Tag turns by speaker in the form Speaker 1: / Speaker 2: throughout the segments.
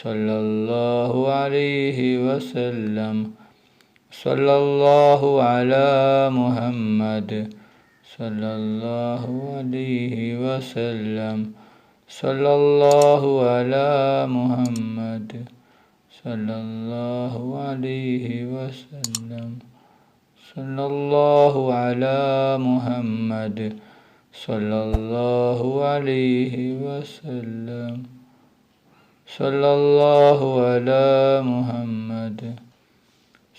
Speaker 1: صلى الله عليه وسلم. صلى الله على محمد صلى الله عليه وسلم. صلى الله على محمد صلى الله عليه وسلم. صلى الله على محمد صلى الله عليه وسلم. صلى الله على محمد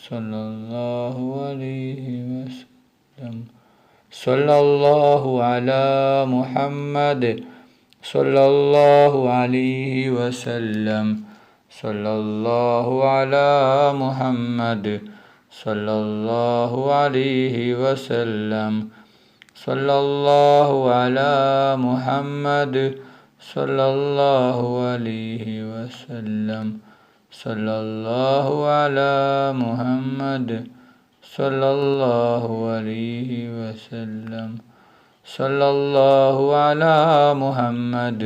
Speaker 1: صلى الله عليه وسلم. صلى الله على محمد صلى الله عليه وسلم. صلى الله على محمد صلى الله عليه وسلم. صلى الله على محمد صلى الله عليه وسلم. صلى الله على محمد صلى الله عليه وسلم. صلى الله على محمد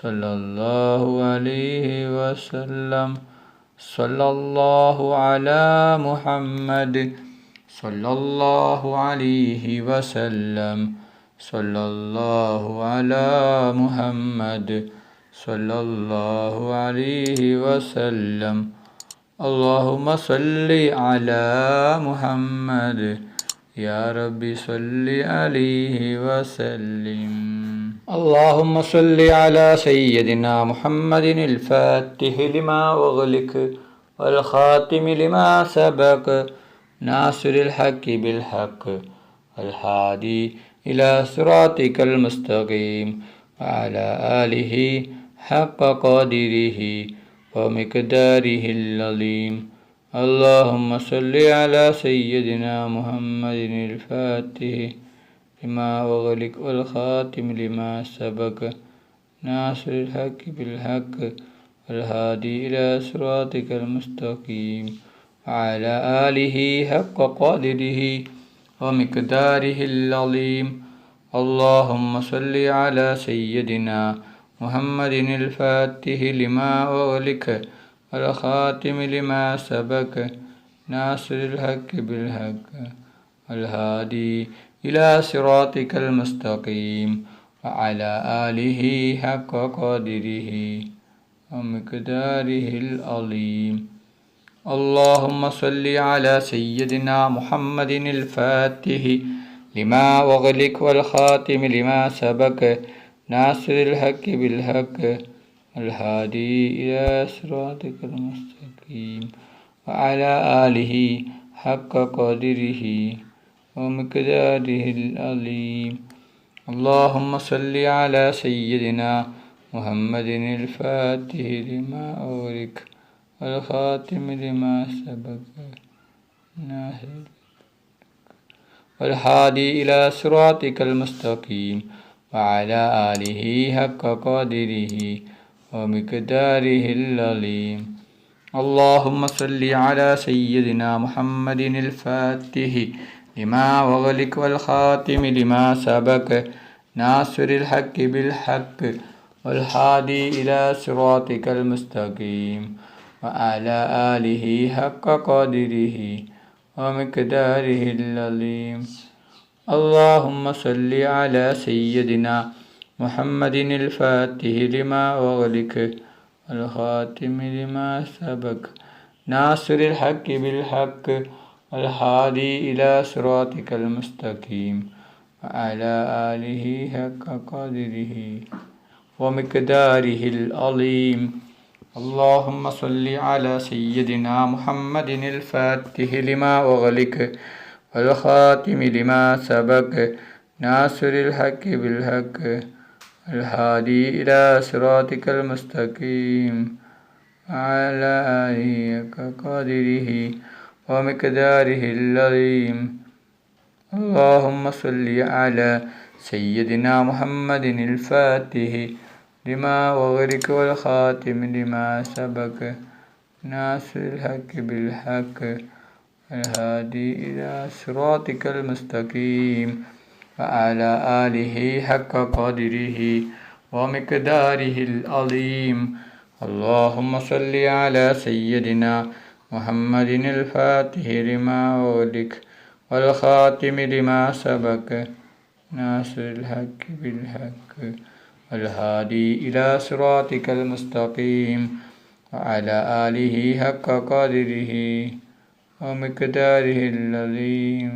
Speaker 1: صلى الله عليه وسلم. صلى الله على محمد صلى الله عليه وسلم. صلى الله على محمد صلى الله عليه وسلم. اللهم صل على محمد يا رب صل عليه وسلم. اللهم صل على سيدنا محمد الفاتح لما أغلق والخاتم لما سبق ناصر الحق بالحق الهادي إلى صراطك المستقيم وعلى آله حق قدره ومقداره العظيم. اللهم صل على سيدنا محمد الفاتح لما أغلق والخاتم لما سبق ناصر الحق بالحق والهادي إلى صراطك المستقيم وعلى آله حق قدره ومقداره العظيم. اللهم صل على سيدنا محمد الفاتح لما أغلق والخاتم لما سبق ناصر الحق بالحق الهادي إلى صراطك المستقيم وعلى آله حق قدره ومقداره العظيم. اللهم صل على سيدنا محمد الفاتح لما أغلق والخاتم لما سبق ناصر الحق بالحق الهادي إلى صراطك المستقيم وعلى آله حق قدره ومقداره العظيم. اللهم صل على سيدنا محمد الفاتح لما أغلق والخاتم لما سبق والهادي إلى صراطك المستقيم وعلى آله حق قدره ومقداره العظيم. اللهم صل على سيدنا محمد الفاتح لما أغلق والخاتم لما سبق ناصر الحق بالحق والهادي إلى صراطك المستقيم وعلى آله حق قدره ومقداره العظيم. اللهم صل على سيدنا محمد الفاتح لما أغلق والخاتم لما سبق ناصر الحق بالحق والهادي إلى صراطك المستقيم وعلى آله حق قدره ومقداره العظيم. اللهم صل على سيدنا محمد الفاتح لما أغلق والخاتم لما سبق ناصر الحق بالحق الهادي إلى صراطك المستقيم وعلى آله حق قدره ومقداره العظيم. اللهم صل على سيدنا محمد الفاتح لما أغلق والخاتم لما سبق ناصر الحق بالحق الهادي إلى صراطك المستقيم وعلى آله حق قدره ومقداره العظيم. اللهم صل على سيدنا محمد الفاتح لما أغلق والخاتم لما سبق ناصر الحق بالحق الهادي إلى صراطك المستقيم وعلى آله حق قدره ومقداره العظيم.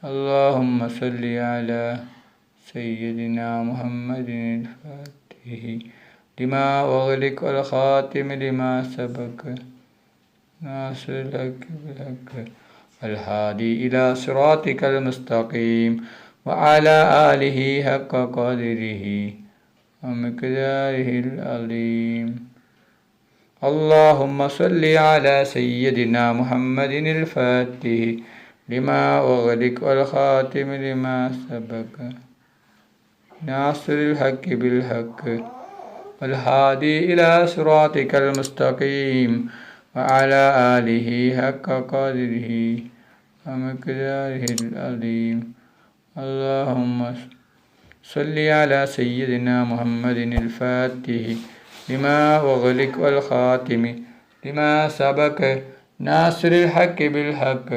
Speaker 1: اللهم صل على سيدنا محمد الفاتح لما أغلق والخاتم لما سبق ناصر الحق بالحق الهادي إلى صراطك المستقيم وعلى آله حق قدره ومقداره العظيم. اللهم صل على سيدنا محمد الفاتح لما أغلق والخاتم لما سبق ناصر الحق بالحق الهادي إلى صراطك المستقيم وعلى آله حق قدره ومقداره العظيم. اللهم صل على سيدنا محمد الفاتح لما أغلق والخاتم لما سبق ناصر الحق بالحق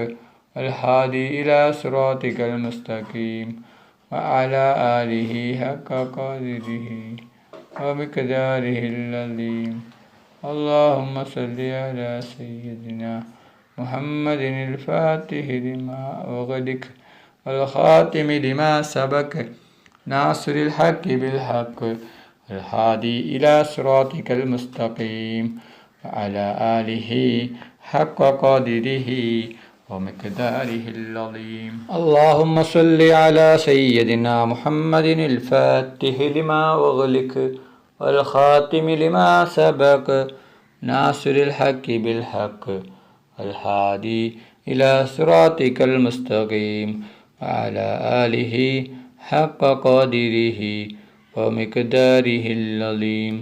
Speaker 1: الهادي إلى صراطك المستقيم وعلى آله حق قدره ومقداره العظيم. اللهم صل على سيدنا محمد الفاتح لما أغلق والخاتم لما سبق ناصر الحق بالحق الهادي إلى صراطك المستقيم وعلى آله حق قدره ومقداره العظيم. اللهم صل على سيدنا محمد الفاتح لما أغلق والخاتم لما سبق ناصر الحق بالحق الهادي إلى صراطك المستقيم وعلى آله حق قدره ومقداره العظيم.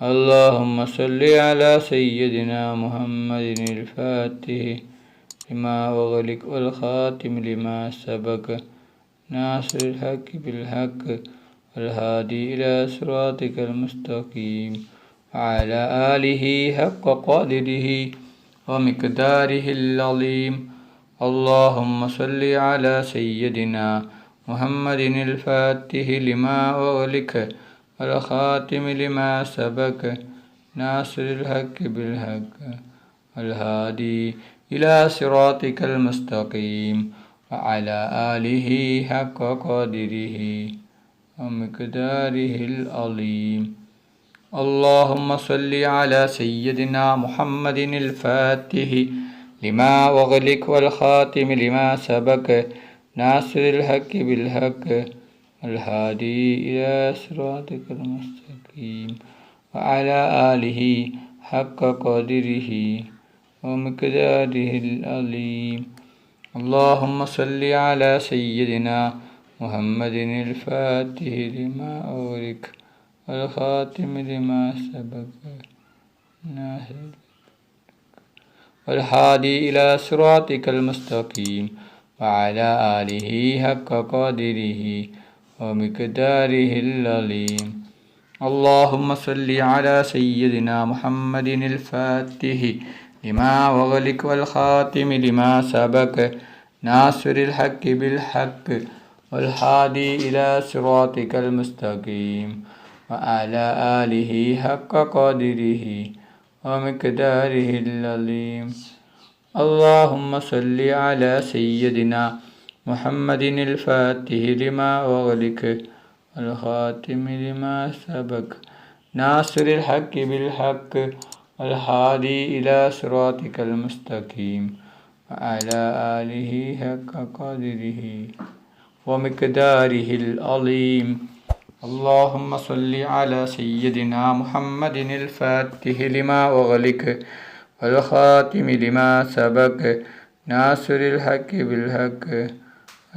Speaker 1: اللهم صل على سيدنا محمد الفاتح لما أغلق والخاتم لما سبق ناصر الحق بالحق الهادي إلى صراطك المستقيم وعلى آله حق قدره ومقداره العظيم. اللهم صل على سيدنا محمد الفاتح لما أغلق والخاتم لما سبق ناصر الحق بالحق الهادي إلى صراطك المستقيم وعلى آله حق قدره ومقداره العظيم. اللهم صل على سيدنا محمد الفاتح لما أغلق والخاتم لما سبق ناصر الحق بالحق الهادي إلى صراطك المستقيم وعلى آله حق قدره ومقداره العظيم. اللهم صل على سيدنا محمد الفاتح لما أغلق والخاتم لما سبق والهادي إلى صراطك المستقيم وعلى آله حق قدره ومقداره العظيم. اللهم صل على سيدنا محمد الفاتح لما أغلق والخاتم لما سبق ناصر الحق بالحق والهادي إلى صراطك المستقيم وعلى آله حق قدره ومقداره العظيم. اللهم صل على سيدنا محمد الفاتح لما أغلق والخاتم لما سبق ناصر الحق بالحق الهادي إلى صراطك المستقيم وعلى آله حق قدره ومقداره العظيم. اللهم صل على سيدنا محمد الفاتح لما أغلق والخاتم لما سبق ناصر الحق بالحق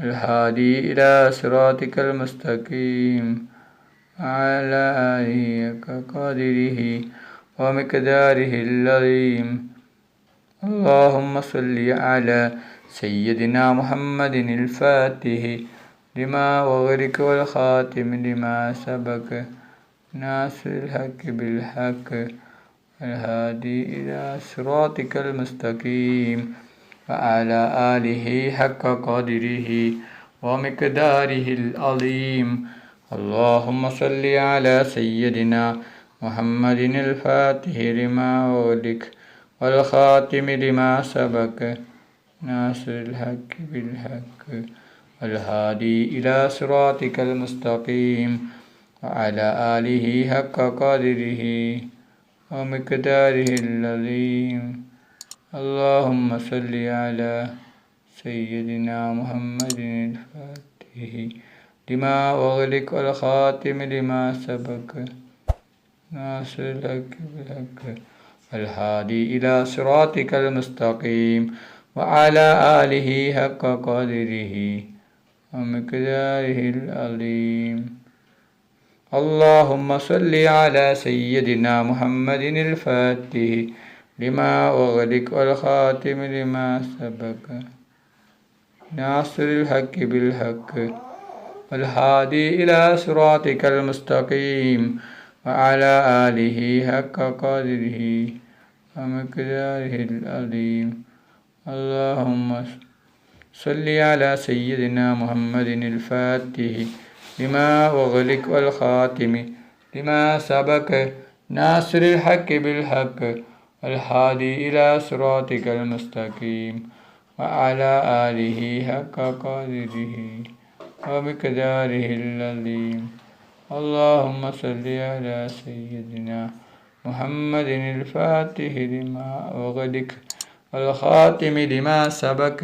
Speaker 1: الهادي إلى صراطك المستقيم وعلى آله حق قدره ومقداره العظيم. اللهم صل على سيدنا محمد الفاتح لما أغلق والخاتم لما سبق ناصر الحق بالحق الهادي إلى صراطك المستقيم وعلى آله حق قدره ومقداره العظيم. اللهم صل على سيدنا محمد الفاتح لما أغلق والخاتم لما سبق ناصر الحق بالحق والهادي إلى صراطك المستقيم وعلى آله حق قدره ومقداره العظيم. اللهم صل على سيدنا محمد الفاتح لما أغلق والخاتم لما سبق ناصر الحق بالحق والهادي إلى صراطك المستقيم وعلى آله حق قدره ومقداره العظيم. اللهم صل على سيدنا محمد الفاتح لما أغلق والخاتم لما سبق ناصر الحق بالحق والهادي إلى صراطك المستقيم وعلى آله حق قدره ومقداره العظيم. اللهم صل على سيدنا محمد الفاتح لما أغلق والخاتم لما سبق ناصر الحق بالحق والهادي إلى صراطك المستقيم وعلى آله حق قدره ومقداره العظيم. اللهم صل على سيدنا محمد الفاتح لما أغلق والخاتم لما سبق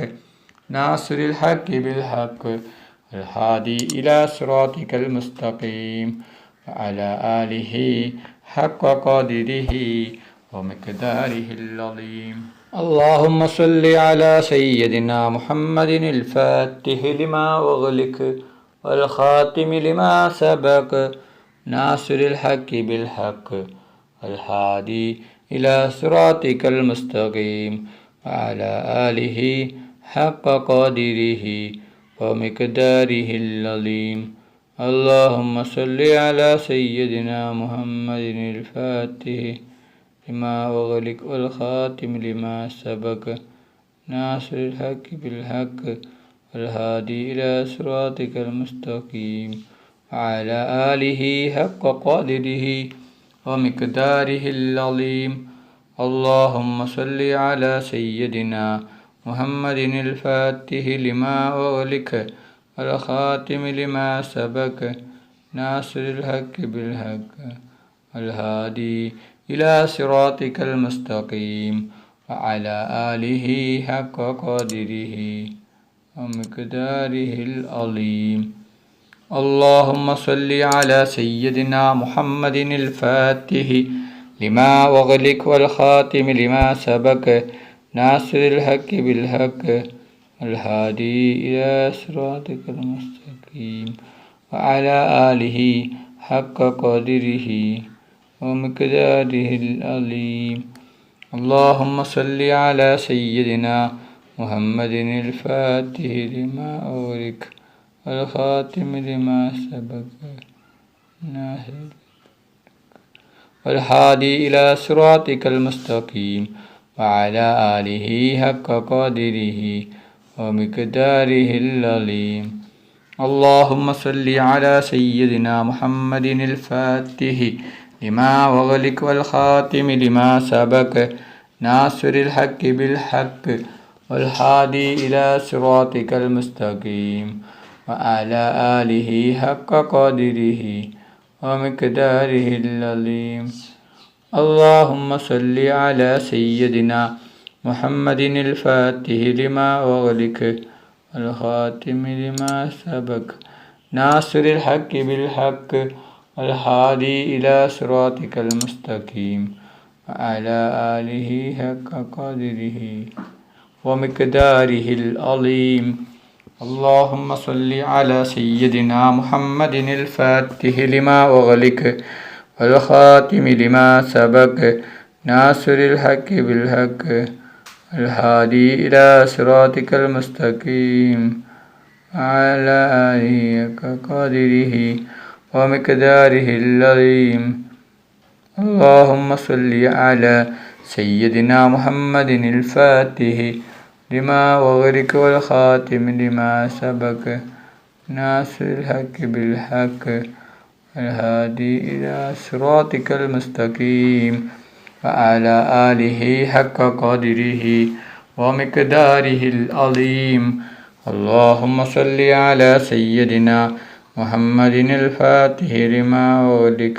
Speaker 1: ناصر الحق بالحق والهادي إلى صراطك المستقيم وعلى آله حق قدره ومقداره العظيم. اللهم صل على سيدنا محمد الفاتح لما أغلق والخاتم لما سبق ناصر الحق بالحق والهادي إلى صراطك المستقيم وعلى آله حق قدره ومقداره العظيم. اللهم صل على سيدنا محمد الفاتح لما أغلق والخاتم لما سبق ناصر الحق بالحق والهادي إلى صراطك المستقيم وعلى آله حق قدره ومقداره العظيم. اللهم صل على سيدنا محمد الفاتح لما أغلق والخاتم لما سبق ناصر الحق بالحق والهادي إلى صراطك المستقيم وعلى آله حق قدره ومقداره العظيم. اللهم صل على سيدنا محمد الفاتح لما أغلق والخاتم لما سبق ناصر الحق بالحق والهادي إلى صراطك المستقيم وعلى آله حق قدره ومقداره العظيم. اللهم صل على سيدنا محمد الفاتح لما أغلق والخاتم لما سبق والهادي إلى صراطك المستقيم وعلى آله حق قدره ومقداره العظيم. اللهم صل على سيدنا محمد الفاتح لما أغلق والخاتم لما سبق ناصر الحق بالحق والهادي إلى صراطك المستقيم وعلى آله حق قدره ومقداره العظيم. اللهم صل على سيدنا محمد الفاتح لما أغلق والخاتم لما سبق ناصر الحق بالحق والهادي إلى صراطك المستقيم وعلى آله حق قدره ومقداره العظيم. اللهم صل على سيدنا محمد الفاتح لما أغلق والخاتم لما سبق ناصر الحق بالحق والهادي إلى صراطك المستقيم وعلى آله حق قدره ومقداره العظيم. اللهم صل على سيدنا محمد الفاتح لما أغلق والخاتم لما سبق ناصر الحق بالحق الهادي إلى صراطك المستقيم وعلى آله حق قدره ومقداره العظيم. اللهم صل على سيدنا محمد الفاتح لما أغلق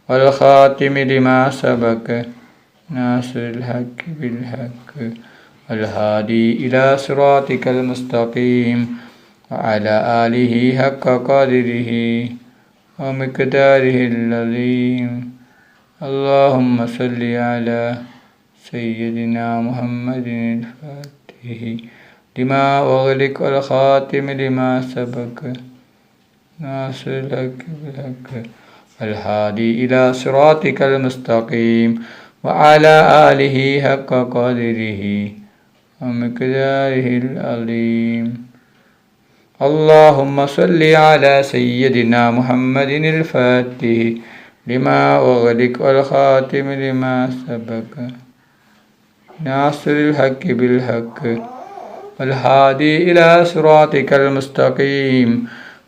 Speaker 1: والخاتم لما سبق ناصر الحق بالحق الهادي إلى صراطك المستقيم وعلى آله حق قدره ومقداره العظيم. اللهم صل على سيدنا محمد الفاتح لما أغلق والخاتم لما سبق ناصر الحق بالحق الهادي إلى صراطك المستقيم وعلى آله حق قدره ومقداره العظيم. اللهم صل على سيدنا محمد الفاتح لما أغلق والخاتم لما سبق ناصر الحق بالحق والهادي إلى صراطك المستقيم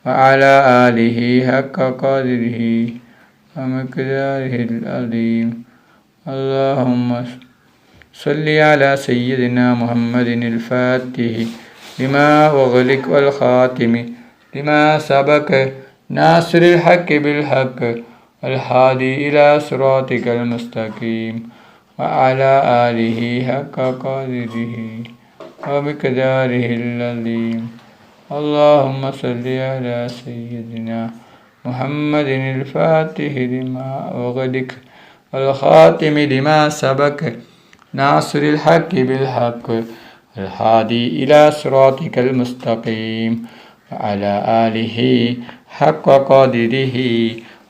Speaker 1: وعلى آله حق قدره ومقداره العظيم. اللهم صل على سيدنا محمد الفاتح لما أغلق والخاتم لما سبق ناصر الحق بالحق والهادي إلى صراطك المستقيم وعلى آله حق قدره ومقداره العظيم. اللهم صل على سيدنا محمد الفاتح لما أغلق والخاتم لما سبق ناصر الحق بالحق الهادي إلى صراطك المستقيم وعلى آله حق قدره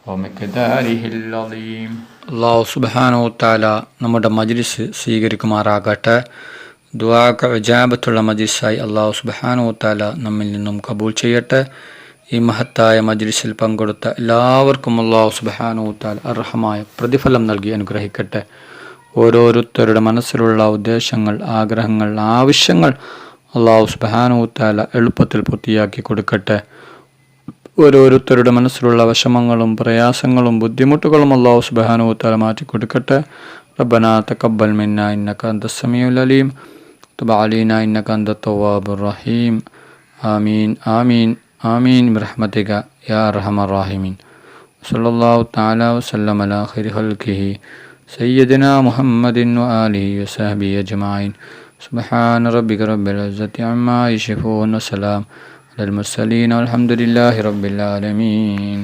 Speaker 1: ومقداره العظيم. അല്ലാഹു സുബ്ഹാനഹു വ തആല നമ്മുടെ മജ്ലിസ് സ്വീകരിക്കുമാറാകട്ടെ. ദുആക്ക് ഇജാബത്തുള്ള മജ്ലിസായി അല്ലാഹു സുബ്ഹാനഹു വ തആല നമ്മിൽ നിന്നും കബൂൽ ചെയ്യട്ടെ. ഈ മഹത്തായ മജ്ലിസിൽ പങ്കെടുത്ത എല്ലാവർക്കും അല്ലാഹു സുബ്ഹാനഹു വ തആല അർഹമായ പ്രതിഫലം നൽകി അനുഗ്രഹിക്കട്ടെ. ഓരോരുത്തരുടെ മനസ്സിലുള്ള ഉദ്ദേശങ്ങൾ, ആഗ്രഹങ്ങൾ, ആവശ്യങ്ങൾ അല്ലാഹു സുബ്ഹാനഹു വ തആല എളുപ്പത്തിൽ പൂർത്തിയാക്കി കൊടുക്കട്ടെ. ഓരോരുത്തരുടെ മനസ്സിലുള്ള വിഷമങ്ങളും പ്രയാസങ്ങളും ബുദ്ധിമുട്ടുകളും അല്ലാഹു സുബ്ഹാനഹു വ തആല മാറ്റി കൊടുക്കട്ടെ. റബ്ബനാ തഖബ്ബൽ മിന്നാ ഇന്നക അൻതസ് സമീഉൽ അലീം തുബ് അലൈനാ ഇന്നക അൻതത് തവ്വാബുർ റഹീം. ആമീൻ ആമീൻ ആമീൻ ബിറഹ്മതിക യാ അർഹമർ റഹീമീൻ. സല്ലല്ലാഹു തആല വസല്ലമ അലാ ഖൈരി ഖൽഖിഹി സയ്യിദിനാ മുഹമ്മദിൻ വആലിഹി വസഹ്ബിഹി അജ്മഈൻ. സുബ്ഹാന റബ്ബിക റബ്ബിൽ ഇസ്സത്തി അമ്മാ യസിഫൂൻ വസലാം അലൽ മുർസലീൻ വൽഹംദുലില്ലാഹി റബ്ബിൽ ആലമീൻ.